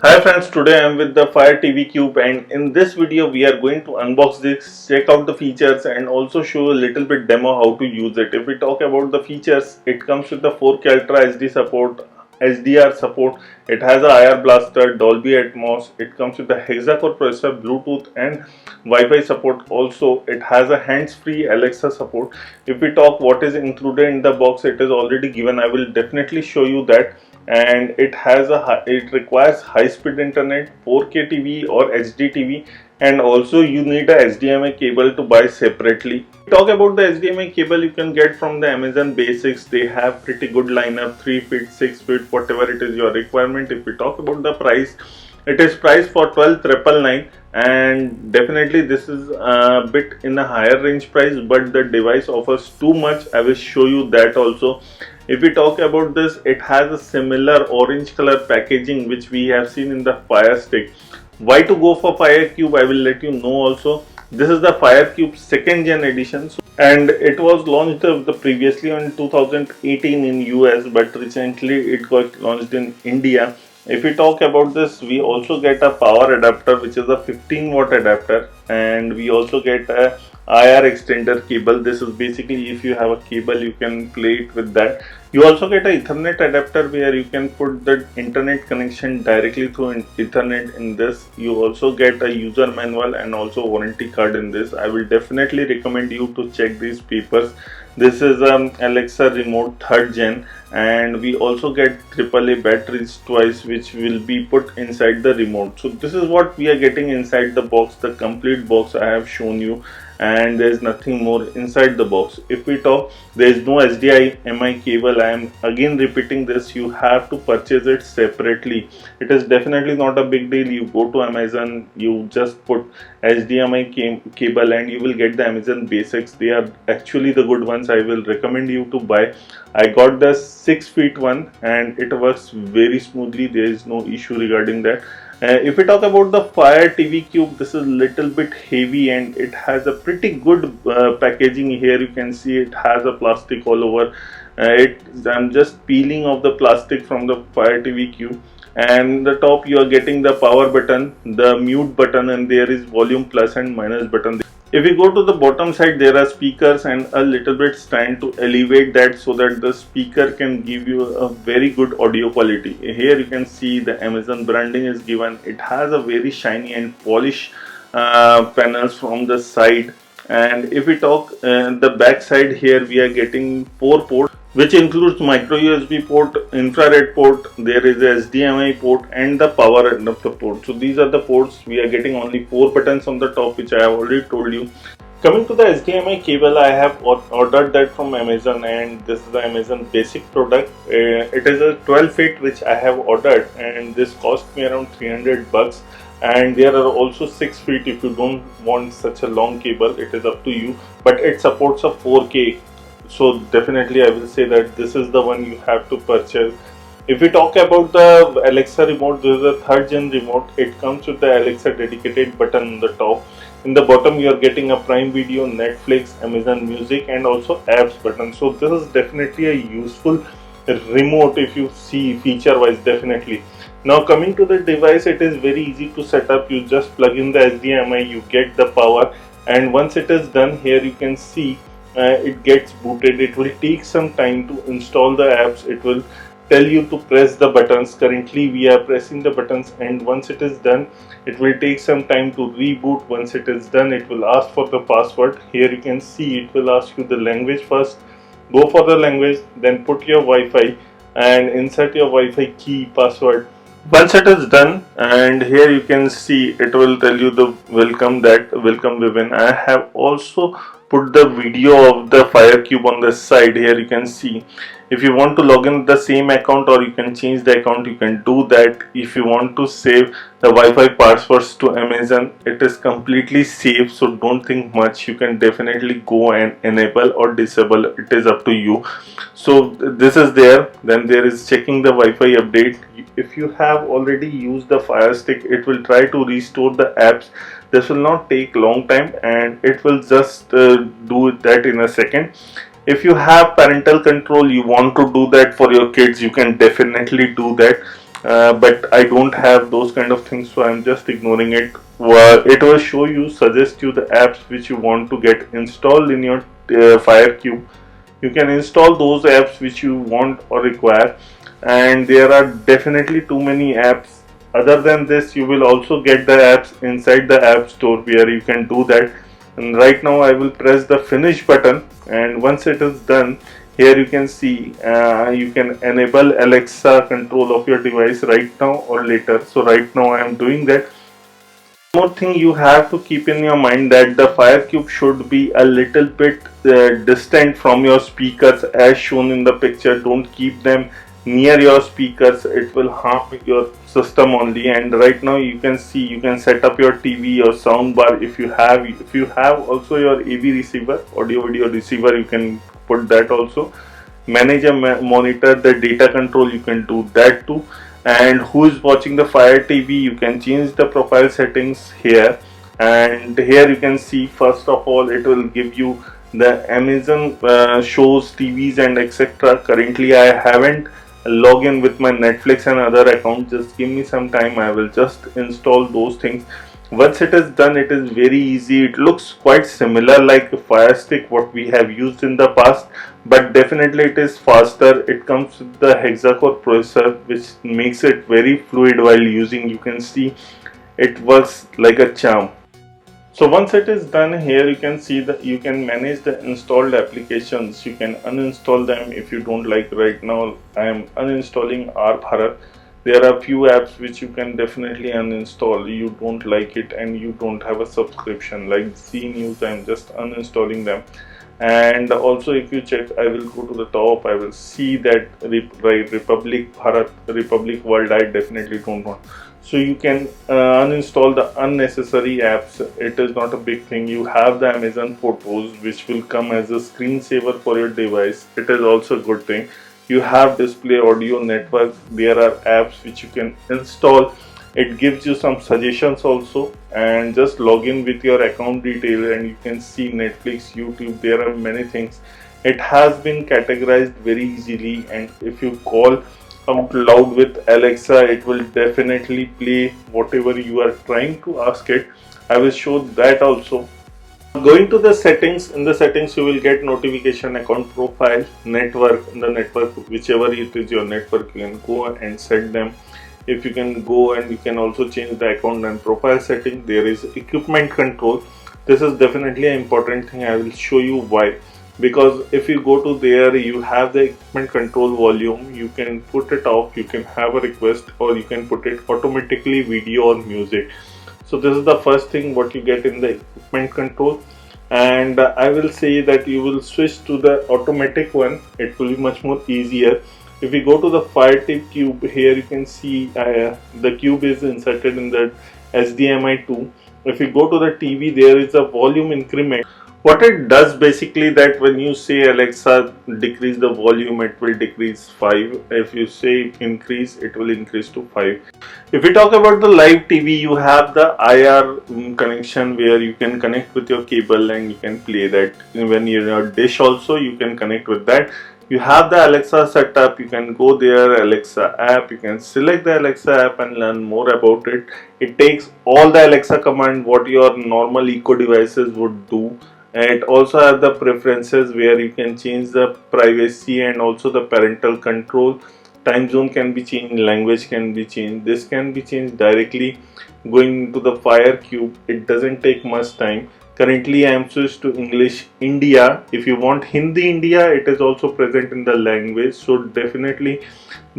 Hi friends, today I am with the Fire TV Cube, and in this video we are going to unbox this, check out the features and also show a little bit demo how to use it. If we talk about the features, it comes with the 4K Ultra HD support, HDR support, it has a IR blaster, Dolby Atmos, it comes with a hexa-core processor, Bluetooth and Wi-Fi support. Also it has a hands-free Alexa support. If we talk what is included in the box, it is already given. I will definitely show you that. And it requires high speed internet, 4K TV or HD TV, and also you need a HDMI cable to buy separately. Talk about the HDMI cable you can get from the Amazon Basics. They have pretty good lineup, 3 feet, 6 feet, whatever it is your requirement. If we talk about the price, it is priced for 12,999, and definitely this is a bit in a higher range price, but the device offers too much. I will show you that also. If we talk about this, it has a similar orange color packaging which we have seen in the Fire Stick. Why to go for Fire Cube, I will let you know also. This is the Fire Cube 2nd Gen edition, and it was launched previously in 2018 in US, but recently it got launched in India. If we talk about this, we also get a power adapter which is a 15-watt adapter, and we also get a IR extender cable. This is basically if you have a cable you can play it with that. You also get a Ethernet adapter where you can put the internet connection directly through Ethernet in this. You also get a user manual and also warranty card in this. I will definitely recommend you to check these papers. This is Alexa remote 3rd gen, and we also get AAA batteries twice which will be put inside the remote. So this is what we are getting inside the box, the complete box I have shown you, and there is nothing more inside the box. If we talk, there is no HDMI cable. I am again repeating this, you have to purchase it separately. It is definitely not a big deal. You go to Amazon, you just put HDMI cable and you will get the Amazon Basics. They are actually the good ones. I will recommend you to buy. I got the 6 feet one and it works very smoothly. There is no issue regarding that. If we talk about the Fire TV Cube, this is little bit heavy and it has a pretty good packaging. Here you can see it has a plastic all over. I'm just peeling off the plastic from the Fire TV Cube, and the top you are getting the power button, the mute button, and there is volume plus and minus button. If we go to the bottom side, there are speakers and a little bit stand to elevate that so that the speaker can give you a very good audio quality. Here you can see the Amazon branding is given. It has a very shiny and polished panels from the side. And if we talk the back side, here we are getting 4 ports, which includes micro USB port, infrared port, there is a HDMI port and the power adapter port. So these are the ports. We are getting only 4 buttons on the top, which I have already told you. Coming to the HDMI cable, I have ordered that from Amazon, and this is the Amazon basic product. It is a 12 feet which I have ordered, and this cost me around 300 bucks. And there are also 6 feet if you don't want such a long cable. It is up to you, but it supports a 4K. So definitely I will say that this is the one you have to purchase. If we talk about the Alexa remote, this is a 3rd gen remote. It comes with the Alexa dedicated button on the top. In the bottom you are getting a Prime Video, Netflix, Amazon Music and also apps button. So this is definitely a useful remote if you see feature wise, definitely. Now coming to the device, it is very easy to set up. You just plug in the HDMI, you get the power, and once it is done, here you can see it gets booted. It will take some time to install the apps. It will tell you to press the buttons. Currently we are pressing the buttons, and once it is done, it will take some time to reboot. Once it is done, it will ask for the password. Here you can see it will ask you the language first. Go for the language, then put your Wi-Fi and insert your Wi-Fi key password. Once it is done, and here you can see it will tell you the welcome Vivin. I have also put the video of the Fire Cube on the side. Here you can see, if you want to log in the same account or you can change the account, you can do that. If you want to save the Wi-Fi passwords to Amazon, it is completely safe, so don't think much. You can definitely go and enable or disable. It is up to you. So this is there. Then there is checking the Wi-Fi update. If you have already used the Fire Stick, it will try to restore the apps. This will not take long time and it will just do that in a second. If you have parental control, you want to do that for your kids, you can definitely do that. but I don't have those kind of things, so I'm just ignoring it. It will show you, suggest you the apps which you want to get installed in your FireCube. You can install those apps which you want or require, and there are definitely too many apps. Other than this, you will also get the apps inside the app store where you can do that. And right now I will press the finish button, and once it is done, here you can see you can enable Alexa control of your device right now or later. So right now I am doing that. One more thing you have to keep in your mind, that the FireCube should be a little bit distant from your speakers as shown in the picture. Don't keep them near your speakers, it will harm your system only. And right now you can see, you can set up your TV or sound bar if you have also your AV receiver, audio video receiver, you can put that also. Manage a monitor, the data control, you can do that too. And who is watching the Fire TV, you can change the profile settings here. And here you can see, first of all, it will give you the Amazon shows, TVs and etc. Currently I haven't logged in with my Netflix and other accounts. Just give me some time, I will just install those things. Once it is done, it is very easy. It looks quite similar like a Fire Stick what we have used in the past, but definitely it is faster. It comes with the hexa-core processor, which makes it very fluid while using. You can see it works like a charm. So once it is done, here you can see that you can manage the installed applications. You can uninstall them if you don't like. Right now I am uninstalling R-Bharat. There are few apps which you can definitely uninstall. You don't like it and you don't have a subscription, like Z News. I'm just uninstalling them. And also if you check, I will go to the top, I will see that Republic Bharat, Republic World, I definitely don't want. So you can uninstall the unnecessary apps. It is not a big thing. You have the Amazon Photos which will come as a screensaver for your device. It is also a good thing. You have Display Audio Network. There are apps which you can install. It gives you some suggestions also, and just log in with your account detail and you can see Netflix, YouTube. There are many things. It has been categorized very easily, and if you call out loud with Alexa, it will definitely play whatever you are trying to ask it. I will show that also. Going to the settings, in the settings you will get notification, account profile, network. In the network, whichever it is your network, you can go and set them. If you can go, and you can also change the account and profile setting. There is equipment control. This is definitely an important thing. I will show you why. Because if you go to there, you have the equipment control volume. You can put it off, you can have a request, or you can put it automatically video or music. So this is the first thing what you get in the equipment control. And I will say that you will switch to the automatic one. It will be much more easier. If we go to the FireTip cube, here you can see the cube is inserted in the HDMI 2. If you go to the TV, there is a volume increment. What it does basically, that when you say Alexa decrease the volume, it will decrease 5. If you say increase, it will increase to 5. If we talk about the live TV, you have the IR connection where you can connect with your cable and you can play that. When you're in your dish also, you can connect with that. You have the Alexa setup, you can go there, Alexa app, you can select the Alexa app and learn more about it. It takes all the Alexa command what your normal Echo devices would do. And it also has the preferences where you can change the privacy and also the parental control. Time zone can be changed, language can be changed. This can be changed directly going to the FireCube. It doesn't take much time. Currently I am switched to English India. If you want Hindi India, it is also present in the language. So definitely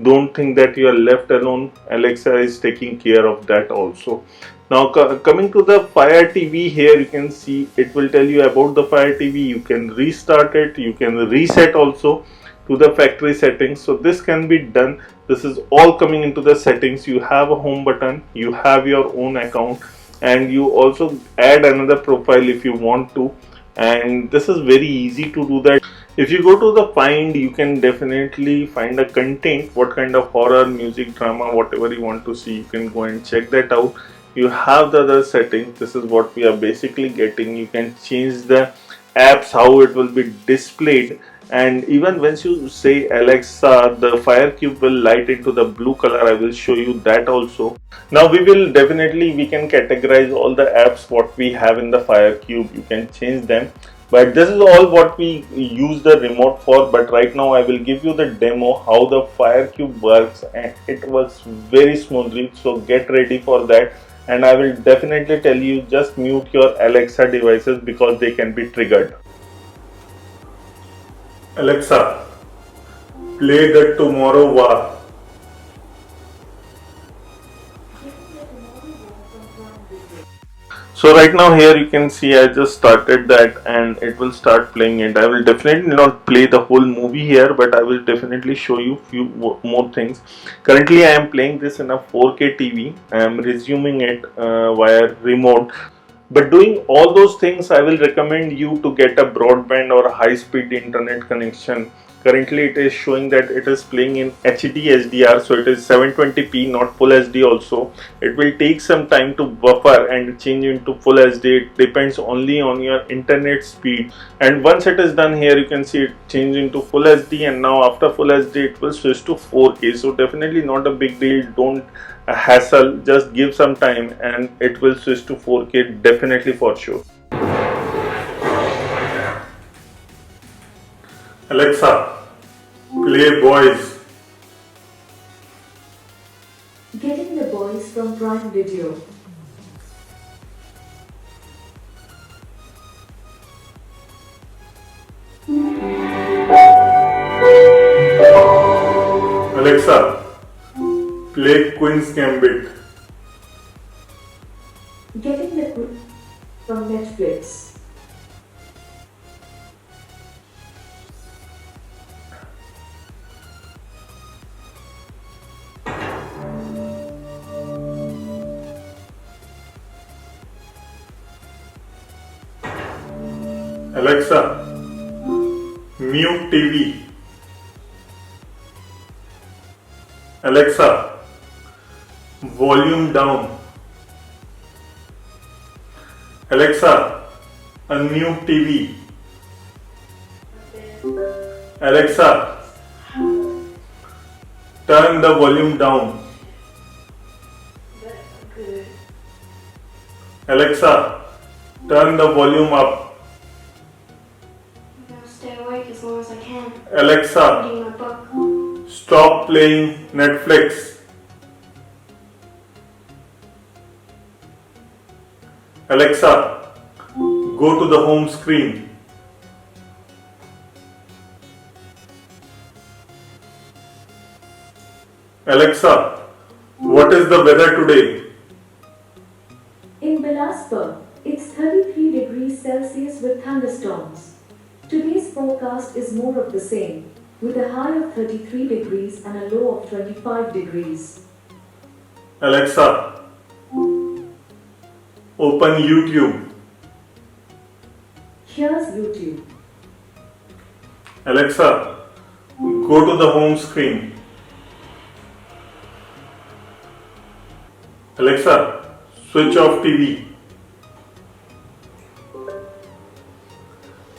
don't think that you are left alone. Alexa is taking care of that also. Now coming to the Fire TV, here you can see it will tell you about the Fire TV. You can restart it, you can reset also to the factory settings. So this can be done. This is all coming into the settings. You have a home button, you have your own account, and you also add another profile if you want to. And this is very easy to do that. If you go to the find, you can definitely find a content, what kind of horror, music, drama, whatever you want to see, you can go and check that out. You have the other settings. This is what we are basically getting. You can change the apps, how it will be displayed. And even once you say Alexa, the fire cube will light into the blue color. I will show you that also. Now we can categorize all the apps what we have in the fire cube. You can change them, but this is all what we use the remote for. But right now I will give you the demo how the fire cube works, and it works very smoothly. So get ready for that, and I will definitely tell you, just mute your Alexa devices because they can be triggered. Alexa, play the Tomorrow War. So right now here you can see I just started that and it will start playing it. I will definitely not play the whole movie here, but I will definitely show you few more things. Currently I am playing this in a 4K TV. I am resuming it via remote. But doing all those things, I will recommend you to get a broadband or a high-speed internet connection. Currently, it is showing that it is playing in HD SDR, so it is 720p, not full HD also. It will take some time to buffer and change into full HD. It depends only on your internet speed. And once it is done here, you can see it change into full HD, and now after full HD, it will switch to 4K. So definitely not a big deal. Don't a hassle, just give some time and it will switch to 4K definitely for sure. Alexa, play Boys. Getting the Boys from Prime Video. Alexa, play Queen's Gambit. Getting the Queen from Netflix. Alexa, mute TV. Alexa, volume down. Alexa, unmute TV. Alexa, turn the volume down. Alexa, turn the volume up. I'll stay awake as long as I can. Alexa, Reading my book. stop playing Netflix. Alexa, go to the home screen. Alexa, what is the weather today? In Bilaspur, it's 33 degrees Celsius with thunderstorms. Today's forecast is more of the same, with a high of 33 degrees and a low of 25 degrees. Alexa, open YouTube. Here's YouTube. Alexa, go to the home screen. Alexa, switch off TV.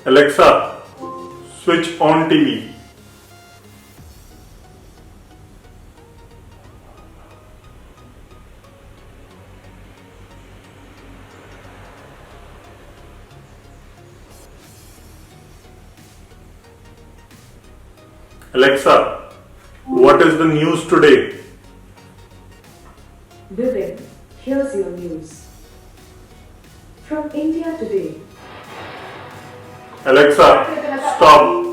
Alexa, switch on TV. Alexa, what is the news today? Vivek, here's your news. From India today. Alexa, stop.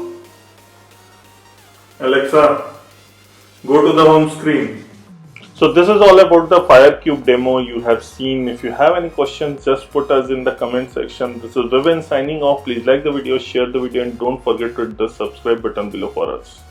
Alexa, go to the home screen. So this is all about the FireCube demo you have seen. If you have any questions, just put us in the comment section. This is Vivek signing off. Please like the video, share the video, and don't forget to hit the subscribe button below for us.